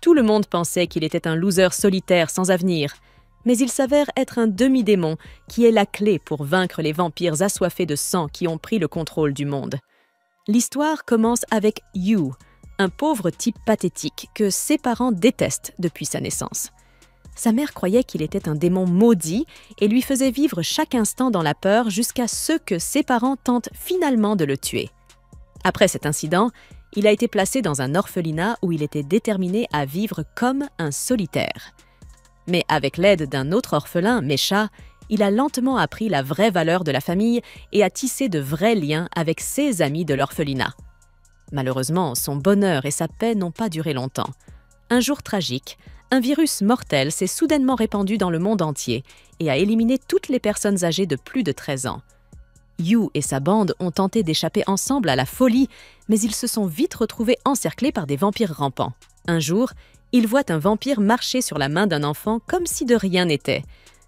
Tout le monde pensait qu'il était un loser solitaire sans avenir, mais il s'avère être un demi-démon qui est la clé pour vaincre les vampires assoiffés de sang qui ont pris le contrôle du monde. L'histoire commence avec Yu, un pauvre type pathétique que ses parents détestent depuis sa naissance. Sa mère croyait qu'il était un démon maudit et lui faisait vivre chaque instant dans la peur jusqu'à ce que ses parents tentent finalement de le tuer. Après cet incident, il a été placé dans un orphelinat où il était déterminé à vivre comme un solitaire. Mais avec l'aide d'un autre orphelin, Mesha, il a lentement appris la vraie valeur de la famille et a tissé de vrais liens avec ses amis de l'orphelinat. Malheureusement, son bonheur et sa paix n'ont pas duré longtemps. Un jour tragique, un virus mortel s'est soudainement répandu dans le monde entier et a éliminé toutes les personnes âgées de plus de 13 ans. Yu et sa bande ont tenté d'échapper ensemble à la folie, mais ils se sont vite retrouvés encerclés par des vampires rampants. Un jour, ils voient un vampire marcher sur la main d'un enfant comme si de rien n'était,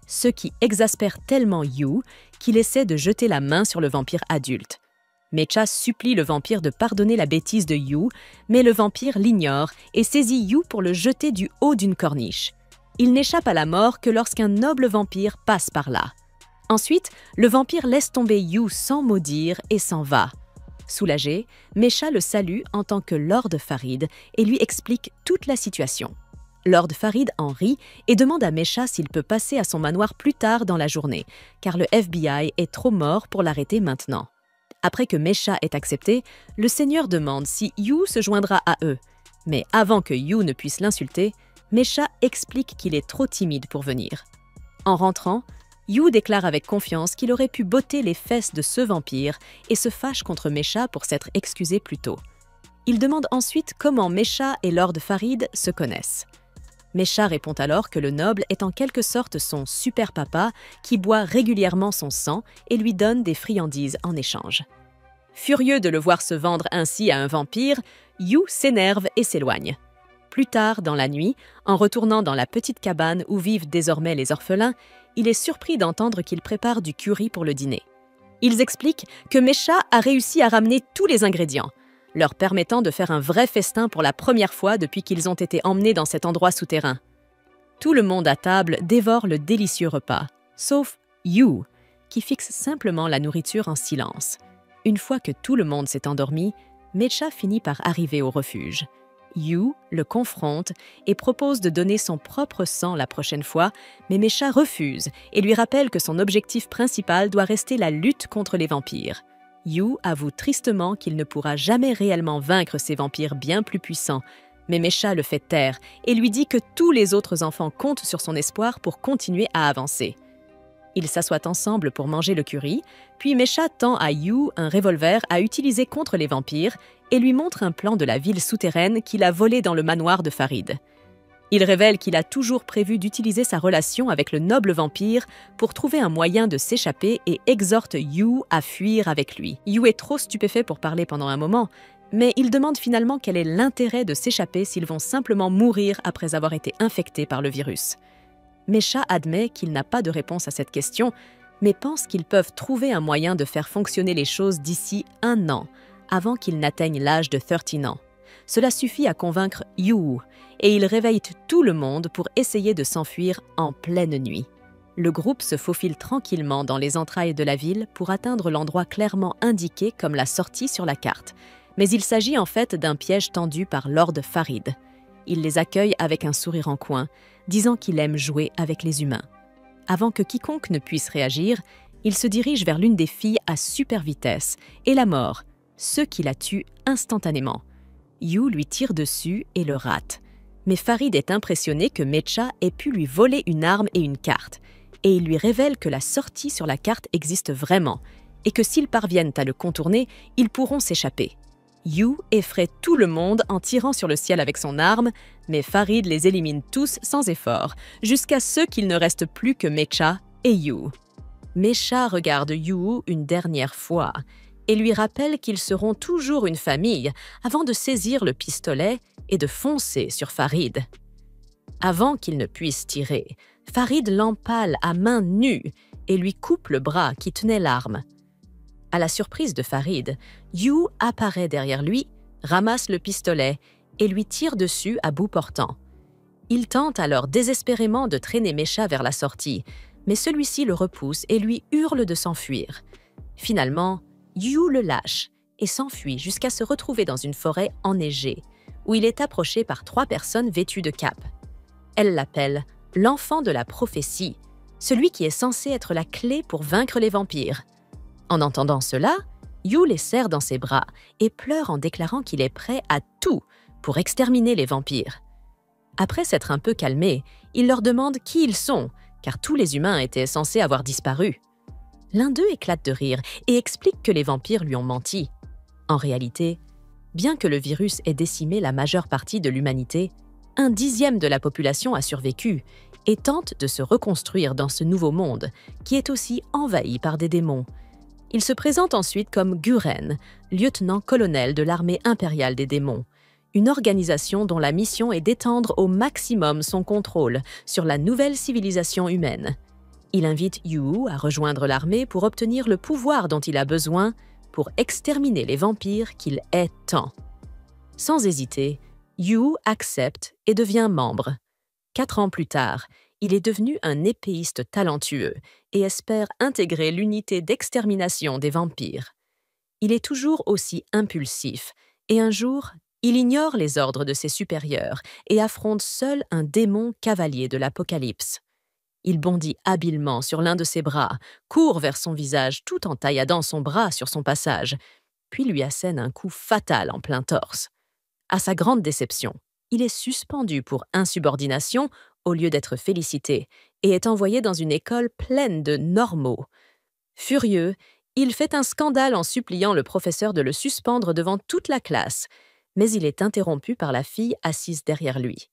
ce qui exaspère tellement Yu qu'il essaie de jeter la main sur le vampire adulte. Mecha supplie le vampire de pardonner la bêtise de Yu, mais le vampire l'ignore et saisit Yu pour le jeter du haut d'une corniche. Il n'échappe à la mort que lorsqu'un noble vampire passe par là. Ensuite, le vampire laisse tomber Yu sans mot dire et s'en va. Soulagé, Mecha le salue en tant que Lord Farid et lui explique toute la situation. Lord Farid en rit et demande à Mecha s'il peut passer à son manoir plus tard dans la journée, car le FBI est trop mort pour l'arrêter maintenant. Après que Mecha ait accepté, le seigneur demande si Yu se joindra à eux. Mais avant que Yu ne puisse l'insulter, Mecha explique qu'il est trop timide pour venir. En rentrant, Yu déclare avec confiance qu'il aurait pu botter les fesses de ce vampire et se fâche contre Mecha pour s'être excusé plus tôt. Il demande ensuite comment Mecha et Lord Farid se connaissent. Mecha répond alors que le noble est en quelque sorte son super papa qui boit régulièrement son sang et lui donne des friandises en échange. Furieux de le voir se vendre ainsi à un vampire, Yu s'énerve et s'éloigne. Plus tard, dans la nuit, en retournant dans la petite cabane où vivent désormais les orphelins, il est surpris d'entendre qu'ils préparent du curry pour le dîner. Ils expliquent que Mecha a réussi à ramener tous les ingrédients, leur permettant de faire un vrai festin pour la première fois depuis qu'ils ont été emmenés dans cet endroit souterrain. Tout le monde à table dévore le délicieux repas, sauf Yu, qui fixe simplement la nourriture en silence. Une fois que tout le monde s'est endormi, Mecha finit par arriver au refuge. Yu le confronte et propose de donner son propre sang la prochaine fois, mais Mecha refuse et lui rappelle que son objectif principal doit rester la lutte contre les vampires. Yu avoue tristement qu'il ne pourra jamais réellement vaincre ces vampires bien plus puissants, mais Mecha le fait taire et lui dit que tous les autres enfants comptent sur son espoir pour continuer à avancer. Ils s'assoient ensemble pour manger le curry, puis Mecha tend à Yu un revolver à utiliser contre les vampires et lui montre un plan de la ville souterraine qu'il a volé dans le manoir de Farid. Il révèle qu'il a toujours prévu d'utiliser sa relation avec le noble vampire pour trouver un moyen de s'échapper et exhorte Yu à fuir avec lui. Yu est trop stupéfait pour parler pendant un moment, mais il demande finalement quel est l'intérêt de s'échapper s'ils vont simplement mourir après avoir été infectés par le virus. Mecha admet qu'il n'a pas de réponse à cette question, mais pense qu'ils peuvent trouver un moyen de faire fonctionner les choses d'ici 1 an, avant qu'ils n'atteignent l'âge de 13 ans. Cela suffit à convaincre Yu, et il réveille tout le monde pour essayer de s'enfuir en pleine nuit. Le groupe se faufile tranquillement dans les entrailles de la ville pour atteindre l'endroit clairement indiqué comme la sortie sur la carte. Mais il s'agit en fait d'un piège tendu par Lord Farid. Il les accueille avec un sourire en coin, disant qu'il aime jouer avec les humains. Avant que quiconque ne puisse réagir, il se dirige vers l'une des filles à super vitesse et la mord, ce qui la tue instantanément. Yu lui tire dessus et le rate. Mais Farid est impressionné que Mecha ait pu lui voler une arme et une carte, et il lui révèle que la sortie sur la carte existe vraiment, et que s'ils parviennent à le contourner, ils pourront s'échapper. Yu effraie tout le monde en tirant sur le ciel avec son arme, mais Farid les élimine tous sans effort, jusqu'à ce qu'il ne reste plus que Mecha et Yu. Mecha regarde Yu une dernière fois, et lui rappelle qu'ils seront toujours une famille avant de saisir le pistolet et de foncer sur Farid. Avant qu'il ne puisse tirer, Farid l'empale à main nue et lui coupe le bras qui tenait l'arme. À la surprise de Farid, Yu apparaît derrière lui, ramasse le pistolet et lui tire dessus à bout portant. Il tente alors désespérément de traîner Mesha vers la sortie, mais celui-ci le repousse et lui hurle de s'enfuir. Finalement, Yu le lâche et s'enfuit jusqu'à se retrouver dans une forêt enneigée, où il est approché par 3 personnes vêtues de capes. Elles l'appellent « l'enfant de la prophétie », celui qui est censé être la clé pour vaincre les vampires. En entendant cela, Yu les serre dans ses bras et pleure en déclarant qu'il est prêt à tout pour exterminer les vampires. Après s'être un peu calmé, il leur demande qui ils sont, car tous les humains étaient censés avoir disparu. L'un d'eux éclate de rire et explique que les vampires lui ont menti. En réalité, bien que le virus ait décimé la majeure partie de l'humanité, 1/10 de la population a survécu et tente de se reconstruire dans ce nouveau monde, qui est aussi envahi par des démons. Il se présente ensuite comme Guren, lieutenant-colonel de l'armée impériale des démons, une organisation dont la mission est d'étendre au maximum son contrôle sur la nouvelle civilisation humaine. Il invite Yu à rejoindre l'armée pour obtenir le pouvoir dont il a besoin pour exterminer les vampires qu'il hait tant. Sans hésiter, Yu accepte et devient membre. 4 ans plus tard, il est devenu un épéiste talentueux et espère intégrer l'unité d'extermination des vampires. Il est toujours aussi impulsif et un jour, il ignore les ordres de ses supérieurs et affronte seul un démon cavalier de l'Apocalypse. Il bondit habilement sur l'un de ses bras, court vers son visage tout en tailladant son bras sur son passage, puis lui assène un coup fatal en plein torse. À sa grande déception, il est suspendu pour insubordination au lieu d'être félicité et est envoyé dans une école pleine de normaux. Furieux, il fait un scandale en suppliant le professeur de le suspendre devant toute la classe, mais il est interrompu par la fille assise derrière lui.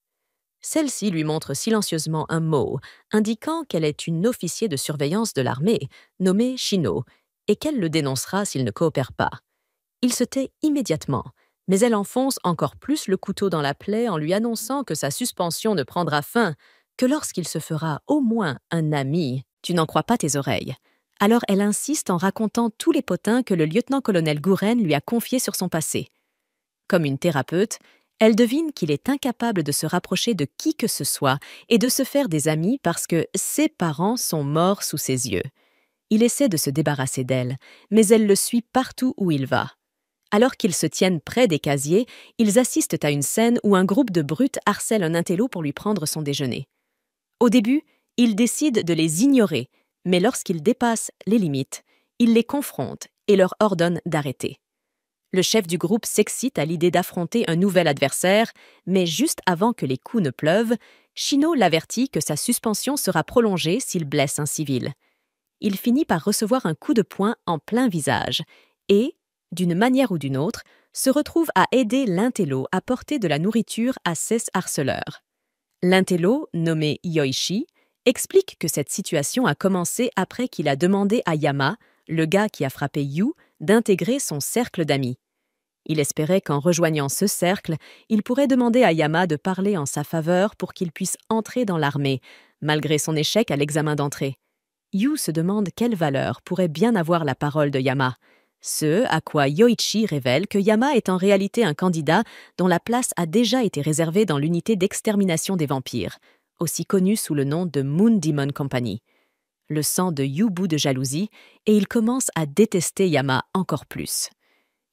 Celle-ci lui montre silencieusement un mot, indiquant qu'elle est une officier de surveillance de l'armée, nommée Shino, et qu'elle le dénoncera s'il ne coopère pas. Il se tait immédiatement, mais elle enfonce encore plus le couteau dans la plaie en lui annonçant que sa suspension ne prendra fin que lorsqu'il se fera au moins un ami. Tu n'en crois pas tes oreilles. Alors elle insiste en racontant tous les potins que le lieutenant-colonel Guren lui a confiés sur son passé. Comme une thérapeute, elle devine qu'il est incapable de se rapprocher de qui que ce soit et de se faire des amis parce que ses parents sont morts sous ses yeux. Il essaie de se débarrasser d'elle, mais elle le suit partout où il va. Alors qu'ils se tiennent près des casiers, ils assistent à une scène où un groupe de brutes harcèle un intello pour lui prendre son déjeuner. Au début, il décide de les ignorer, mais lorsqu'ils dépassent les limites, il les confronte et leur ordonne d'arrêter. Le chef du groupe s'excite à l'idée d'affronter un nouvel adversaire, mais juste avant que les coups ne pleuvent, Shino l'avertit que sa suspension sera prolongée s'il blesse un civil. Il finit par recevoir un coup de poing en plein visage et, d'une manière ou d'une autre, se retrouve à aider l'intello à porter de la nourriture à ses harceleurs. L'intello, nommé Yoichi, explique que cette situation a commencé après qu'il a demandé à Yama, le gars qui a frappé Yu, d'intégrer son cercle d'amis. Il espérait qu'en rejoignant ce cercle, il pourrait demander à Yama de parler en sa faveur pour qu'il puisse entrer dans l'armée, malgré son échec à l'examen d'entrée. Yu se demande quelle valeur pourrait bien avoir la parole de Yama, ce à quoi Yoichi révèle que Yama est en réalité un candidat dont la place a déjà été réservée dans l'unité d'extermination des vampires, aussi connue sous le nom de Moon Demon Company. Le sang de Yu bout de jalousie et il commence à détester Yama encore plus.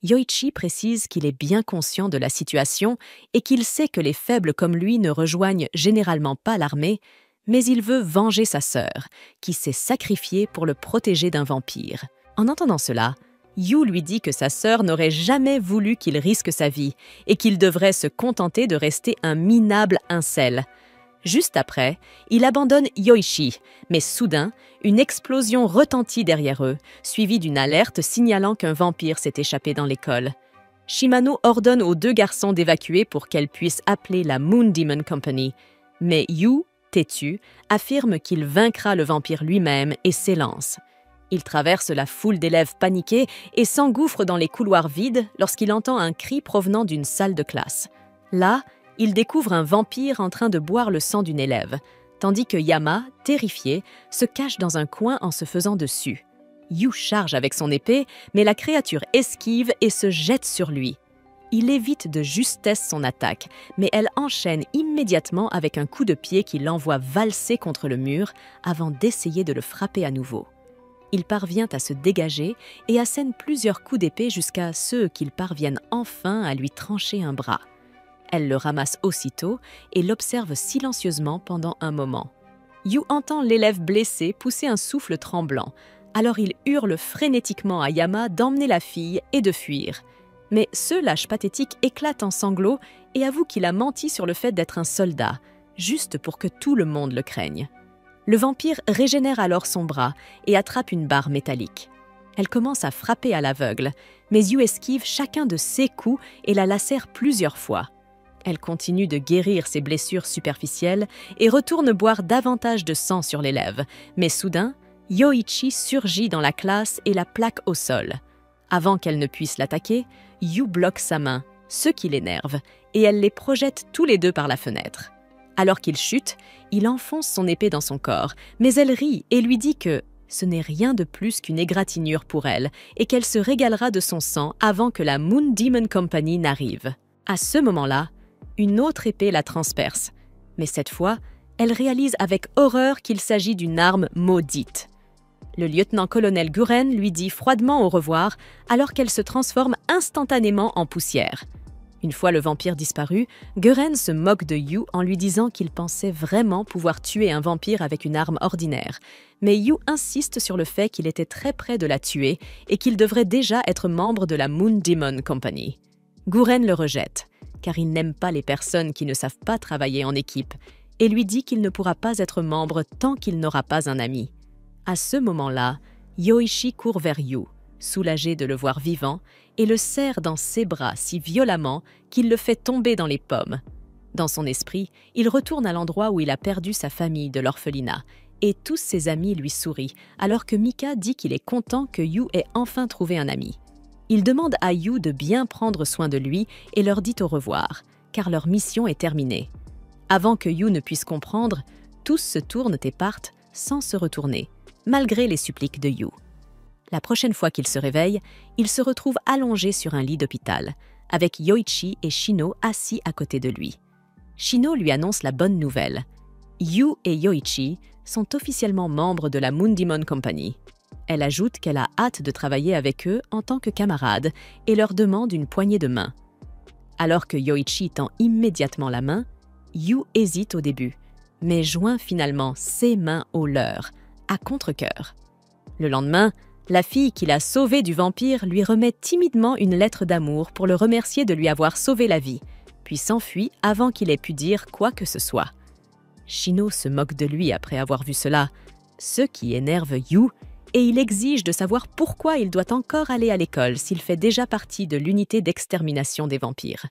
Yoichi précise qu'il est bien conscient de la situation et qu'il sait que les faibles comme lui ne rejoignent généralement pas l'armée, mais il veut venger sa sœur, qui s'est sacrifiée pour le protéger d'un vampire. En entendant cela, Yu lui dit que sa sœur n'aurait jamais voulu qu'il risque sa vie et qu'il devrait se contenter de rester un minable incel. Juste après, il abandonne Yoichi, mais soudain, une explosion retentit derrière eux, suivie d'une alerte signalant qu'un vampire s'est échappé dans l'école. Shimano ordonne aux 2 garçons d'évacuer pour qu'elles puissent appeler la Moon Demon Company, mais Yu, têtu, affirme qu'il vaincra le vampire lui-même et s'élance. Il traverse la foule d'élèves paniqués et s'engouffre dans les couloirs vides lorsqu'il entend un cri provenant d'une salle de classe. Là, il découvre un vampire en train de boire le sang d'une élève, tandis que Yama, terrifié, se cache dans un coin en se faisant dessus. Yu charge avec son épée, mais la créature esquive et se jette sur lui. Il évite de justesse son attaque, mais elle enchaîne immédiatement avec un coup de pied qui l'envoie valser contre le mur avant d'essayer de le frapper à nouveau. Il parvient à se dégager et assène plusieurs coups d'épée jusqu'à ce qu'ils parviennent enfin à lui trancher un bras. Elle le ramasse aussitôt et l'observe silencieusement pendant un moment. Yu entend l'élève blessé pousser un souffle tremblant, alors il hurle frénétiquement à Yama d'emmener la fille et de fuir. Mais ce lâche pathétique éclate en sanglots et avoue qu'il a menti sur le fait d'être un soldat, juste pour que tout le monde le craigne. Le vampire régénère alors son bras et attrape une barre métallique. Elle commence à frapper à l'aveugle, mais Yu esquive chacun de ses coups et la lacère plusieurs fois. Elle continue de guérir ses blessures superficielles et retourne boire davantage de sang sur l'élève, mais soudain, Yoichi surgit dans la classe et la plaque au sol. Avant qu'elle ne puisse l'attaquer, Yu bloque sa main, ce qui l'énerve, et elle les projette tous les deux par la fenêtre. Alors qu'il chute, il enfonce son épée dans son corps, mais elle rit et lui dit que ce n'est rien de plus qu'une égratignure pour elle et qu'elle se régalera de son sang avant que la Moon Demon Company n'arrive. À ce moment-là, une autre épée la transperce, mais cette fois, elle réalise avec horreur qu'il s'agit d'une arme maudite. Le lieutenant-colonel Guren lui dit froidement au revoir alors qu'elle se transforme instantanément en poussière. Une fois le vampire disparu, Guren se moque de Yu en lui disant qu'il pensait vraiment pouvoir tuer un vampire avec une arme ordinaire. Mais Yu insiste sur le fait qu'il était très près de la tuer et qu'il devrait déjà être membre de la Moon Demon Company. Guren le rejette, car il n'aime pas les personnes qui ne savent pas travailler en équipe, et lui dit qu'il ne pourra pas être membre tant qu'il n'aura pas un ami. À ce moment-là, Yoichi court vers Yu, soulagé de le voir vivant, et le serre dans ses bras si violemment qu'il le fait tomber dans les pommes. Dans son esprit, il retourne à l'endroit où il a perdu sa famille de l'orphelinat, et tous ses amis lui sourient, alors que Mika dit qu'il est content que Yu ait enfin trouvé un ami. Il demande à Yu de bien prendre soin de lui et leur dit au revoir, car leur mission est terminée. Avant que Yu ne puisse comprendre, tous se tournent et partent sans se retourner, malgré les suppliques de Yu. La prochaine fois qu'il se réveille, il se retrouve allongé sur un lit d'hôpital, avec Yoichi et Shino assis à côté de lui. Shino lui annonce la bonne nouvelle. Yu et Yoichi sont officiellement membres de la Moon Demon Company. Elle ajoute qu'elle a hâte de travailler avec eux en tant que camarade et leur demande une poignée de main. Alors que Yoichi tend immédiatement la main, Yu hésite au début, mais joint finalement ses mains aux leurs, à contre-cœur. Le lendemain, la fille qui l'a sauvé du vampire lui remet timidement une lettre d'amour pour le remercier de lui avoir sauvé la vie, puis s'enfuit avant qu'il ait pu dire quoi que ce soit. Shino se moque de lui après avoir vu cela, ce qui énerve Yu, et il exige de savoir pourquoi il doit encore aller à l'école s'il fait déjà partie de l'unité d'extermination des vampires.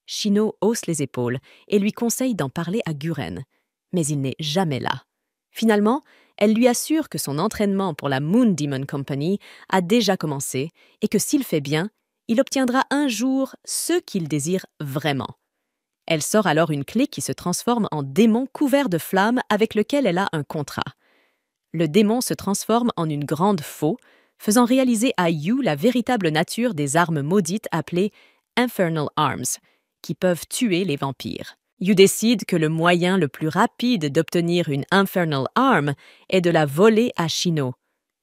Shino hausse les épaules et lui conseille d'en parler à Guren, mais il n'est jamais là. Finalement, elle lui assure que son entraînement pour la Moon Demon Company a déjà commencé et que s'il fait bien, il obtiendra un jour ce qu'il désire vraiment. Elle sort alors une clé qui se transforme en démon couvert de flammes avec lequel elle a un contrat. Le démon se transforme en une grande faux, faisant réaliser à Yu la véritable nature des armes maudites appelées Infernal Arms, qui peuvent tuer les vampires. Yu décide que le moyen le plus rapide d'obtenir une Infernal Arm est de la voler à Shino,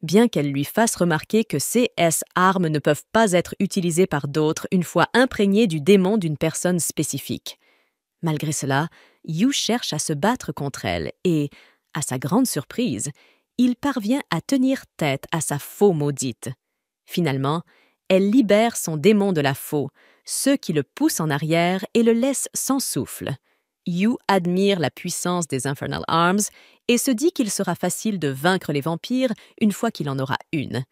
bien qu'elle lui fasse remarquer que ces armes ne peuvent pas être utilisées par d'autres une fois imprégnées du démon d'une personne spécifique. Malgré cela, Yu cherche à se battre contre elle et, à sa grande surprise, il parvient à tenir tête à sa faux maudite. Finalement, elle libère son démon de la faux, ce qui le pousse en arrière et le laisse sans souffle. Yu admire la puissance des Infernal Arms et se dit qu'il sera facile de vaincre les vampires une fois qu'il en aura une.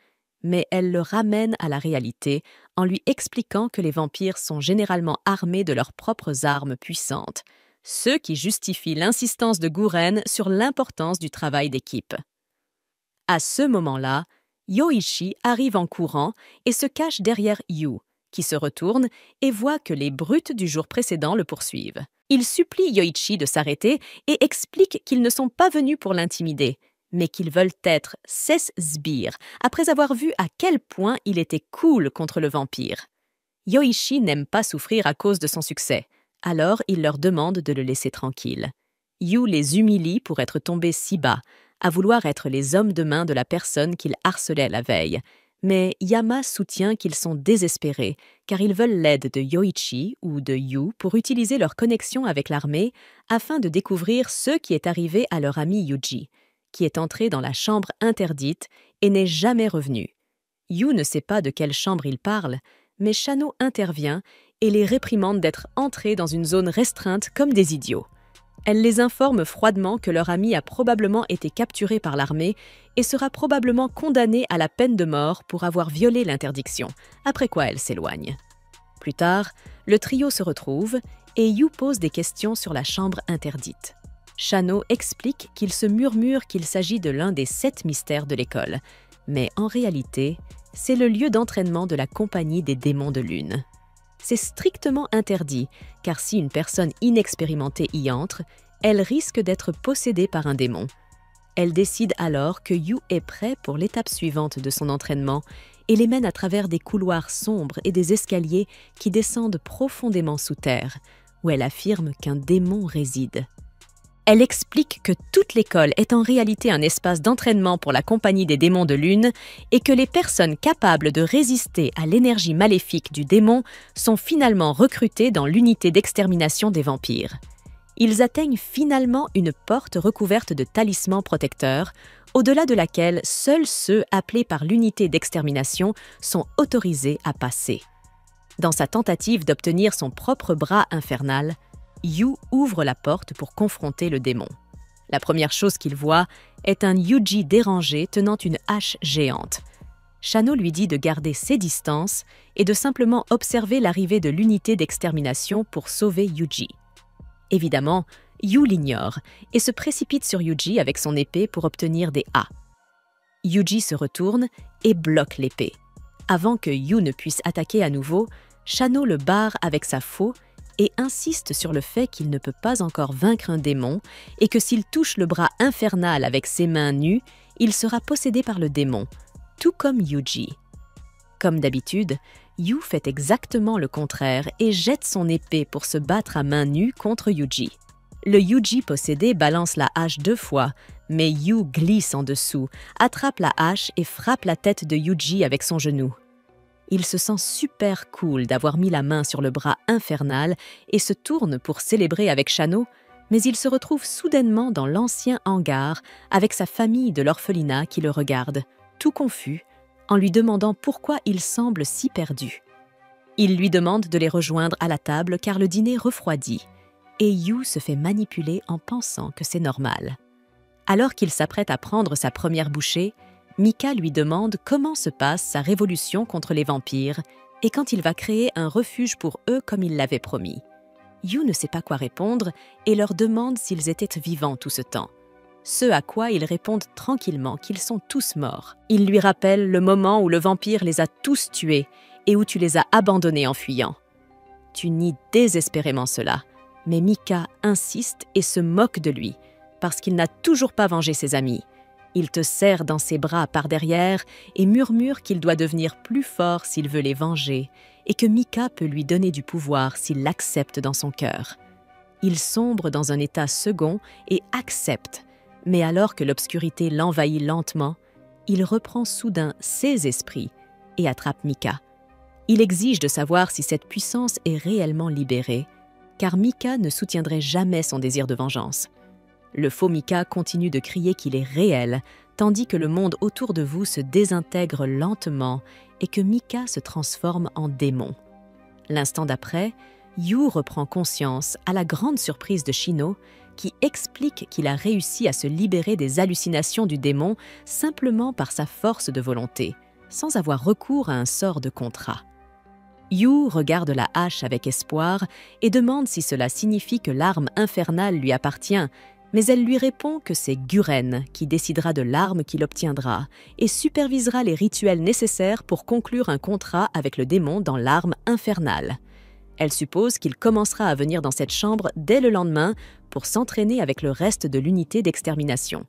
Mais elle le ramène à la réalité en lui expliquant que les vampires sont généralement armés de leurs propres armes puissantes, ce qui justifie l'insistance de Guren sur l'importance du travail d'équipe. À ce moment-là, Yoichi arrive en courant et se cache derrière Yu, qui se retourne et voit que les brutes du jour précédent le poursuivent. Il supplie Yoichi de s'arrêter et explique qu'ils ne sont pas venus pour l'intimider, mais qu'ils veulent être ses sbires, après avoir vu à quel point il était cool contre le vampire. Yoichi n'aime pas souffrir à cause de son succès, alors il leur demande de le laisser tranquille. Yu les humilie pour être tombés si bas, à vouloir être les hommes de main de la personne qu'il harcelait la veille. Mais Yama soutient qu'ils sont désespérés, car ils veulent l'aide de Yoichi ou de Yu pour utiliser leur connexion avec l'armée afin de découvrir ce qui est arrivé à leur ami Yuji, qui est entré dans la chambre interdite et n'est jamais revenu. Yu ne sait pas de quelle chambre il parle, mais Shano intervient et les réprimande d'être entrés dans une zone restreinte comme des idiots. Elle les informe froidement que leur ami a probablement été capturé par l'armée et sera probablement condamné à la peine de mort pour avoir violé l'interdiction, après quoi elle s'éloigne. Plus tard, le trio se retrouve et Yu pose des questions sur la chambre interdite. Shano explique qu'il se murmure qu'il s'agit de l'un des 7 mystères de l'école, mais en réalité, c'est le lieu d'entraînement de la compagnie des démons de lune. C'est strictement interdit, car si une personne inexpérimentée y entre, elle risque d'être possédée par un démon. Elle décide alors que Yu est prêt pour l'étape suivante de son entraînement et les mène à travers des couloirs sombres et des escaliers qui descendent profondément sous terre, où elle affirme qu'un démon réside. Elle explique que toute l'école est en réalité un espace d'entraînement pour la compagnie des démons de lune et que les personnes capables de résister à l'énergie maléfique du démon sont finalement recrutées dans l'unité d'extermination des vampires. Ils atteignent finalement une porte recouverte de talismans protecteurs, au-delà de laquelle seuls ceux appelés par l'unité d'extermination sont autorisés à passer. Dans sa tentative d'obtenir son propre bras infernal, Yu ouvre la porte pour confronter le démon. La première chose qu'il voit est un Yuji dérangé tenant une hache géante. Shano lui dit de garder ses distances et de simplement observer l'arrivée de l'unité d'extermination pour sauver Yuji. Évidemment, Yu l'ignore et se précipite sur Yuji avec son épée pour obtenir des A. Yuji se retourne et bloque l'épée. Avant que Yu ne puisse attaquer à nouveau, Shano le barre avec sa faux et insiste sur le fait qu'il ne peut pas encore vaincre un démon et que s'il touche le bras infernal avec ses mains nues, il sera possédé par le démon, tout comme Yuji. Comme d'habitude, Yu fait exactement le contraire et jette son épée pour se battre à mains nues contre Yuji. Le Yuji possédé balance la hache 2 fois, mais Yu glisse en dessous, attrape la hache et frappe la tête de Yuji avec son genou. Il se sent super cool d'avoir mis la main sur le bras infernal et se tourne pour célébrer avec Shano, mais il se retrouve soudainement dans l'ancien hangar avec sa famille de l'orphelinat qui le regarde, tout confus, en lui demandant pourquoi il semble si perdu. Il lui demande de les rejoindre à la table car le dîner refroidit, et Yu se fait manipuler en pensant que c'est normal. Alors qu'il s'apprête à prendre sa première bouchée, Mika lui demande comment se passe sa révolution contre les vampires et quand il va créer un refuge pour eux comme il l'avait promis. Yu ne sait pas quoi répondre et leur demande s'ils étaient vivants tout ce temps. Ce à quoi ils répondent tranquillement qu'ils sont tous morts. Il lui rappelle le moment où le vampire les a tous tués et où tu les as abandonnés en fuyant. Tu nies désespérément cela, mais Mika insiste et se moque de lui parce qu'il n'a toujours pas vengé ses amis. Il te serre dans ses bras par derrière et murmure qu'il doit devenir plus fort s'il veut les venger et que Mika peut lui donner du pouvoir s'il l'accepte dans son cœur. Il sombre dans un état second et accepte, mais alors que l'obscurité l'envahit lentement, il reprend soudain ses esprits et attrape Mika. Il exige de savoir si cette puissance est réellement libérée, car Mika ne soutiendrait jamais son désir de vengeance. Le faux Mika continue de crier qu'il est réel, tandis que le monde autour de vous se désintègre lentement et que Mika se transforme en démon. L'instant d'après, Yu reprend conscience, à la grande surprise de Shino, qui explique qu'il a réussi à se libérer des hallucinations du démon simplement par sa force de volonté, sans avoir recours à un sort de contrat. Yu regarde la hache avec espoir et demande si cela signifie que l'arme infernale lui appartient, mais elle lui répond que c'est Guren qui décidera de l'arme qu'il obtiendra et supervisera les rituels nécessaires pour conclure un contrat avec le démon dans l'arme infernale. Elle suppose qu'il commencera à venir dans cette chambre dès le lendemain pour s'entraîner avec le reste de l'unité d'extermination.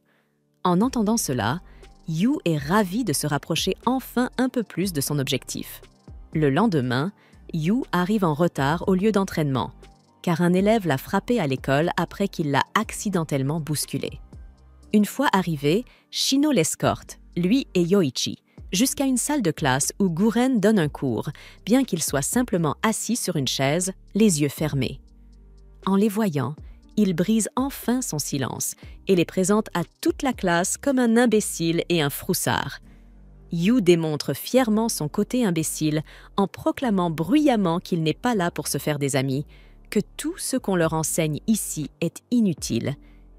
En entendant cela, Yu est ravi de se rapprocher enfin un peu plus de son objectif. Le lendemain, Yu arrive en retard au lieu d'entraînement, car un élève l'a frappé à l'école après qu'il l'a accidentellement bousculé. Une fois arrivé, Shino l'escorte, lui et Yoichi, jusqu'à une salle de classe où Guren donne un cours, bien qu'il soit simplement assis sur une chaise, les yeux fermés. En les voyant, il brise enfin son silence et les présente à toute la classe comme un imbécile et un froussard. Yu démontre fièrement son côté imbécile en proclamant bruyamment qu'il n'est pas là pour se faire des amis, que tout ce qu'on leur enseigne ici est inutile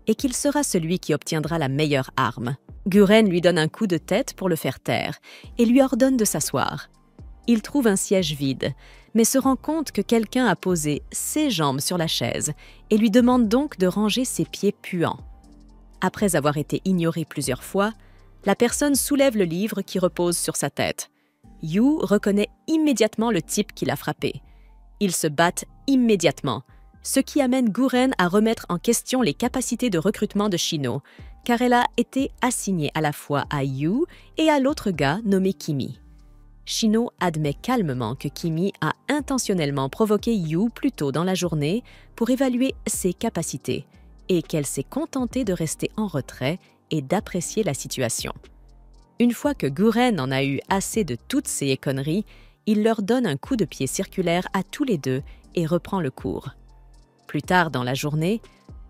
et qu'il sera celui qui obtiendra la meilleure arme. Guren lui donne un coup de tête pour le faire taire et lui ordonne de s'asseoir. Il trouve un siège vide, mais se rend compte que quelqu'un a posé ses jambes sur la chaise et lui demande donc de ranger ses pieds puants. Après avoir été ignoré plusieurs fois, la personne soulève le livre qui repose sur sa tête. Yu reconnaît immédiatement le type qui l'a frappé. Ils se battent immédiatement, ce qui amène Guren à remettre en question les capacités de recrutement de Shino, car elle a été assignée à la fois à Yu et à l'autre gars nommé Kimi. Shino admet calmement que Kimi a intentionnellement provoqué Yu plus tôt dans la journée pour évaluer ses capacités et qu'elle s'est contentée de rester en retrait et d'apprécier la situation. Une fois que Guren en a eu assez de toutes ces conneries, il leur donne un coup de pied circulaire à tous les deux et reprend le cours. Plus tard dans la journée,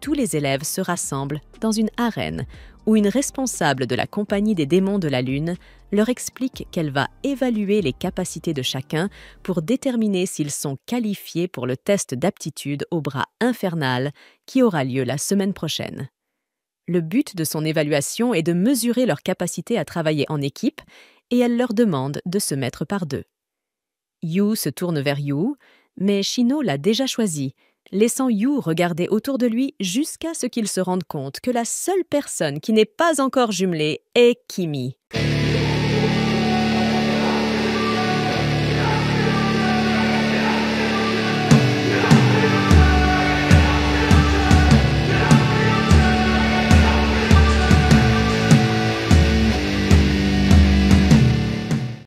tous les élèves se rassemblent dans une arène où une responsable de la Compagnie des démons de la Lune leur explique qu'elle va évaluer les capacités de chacun pour déterminer s'ils sont qualifiés pour le test d'aptitude au bras infernal qui aura lieu la semaine prochaine. Le but de son évaluation est de mesurer leur capacité à travailler en équipe et elle leur demande de se mettre par deux. Yu se tourne vers Yu, mais Shino l'a déjà choisi, laissant Yu regarder autour de lui jusqu'à ce qu'il se rende compte que la seule personne qui n'est pas encore jumelée est Kimi.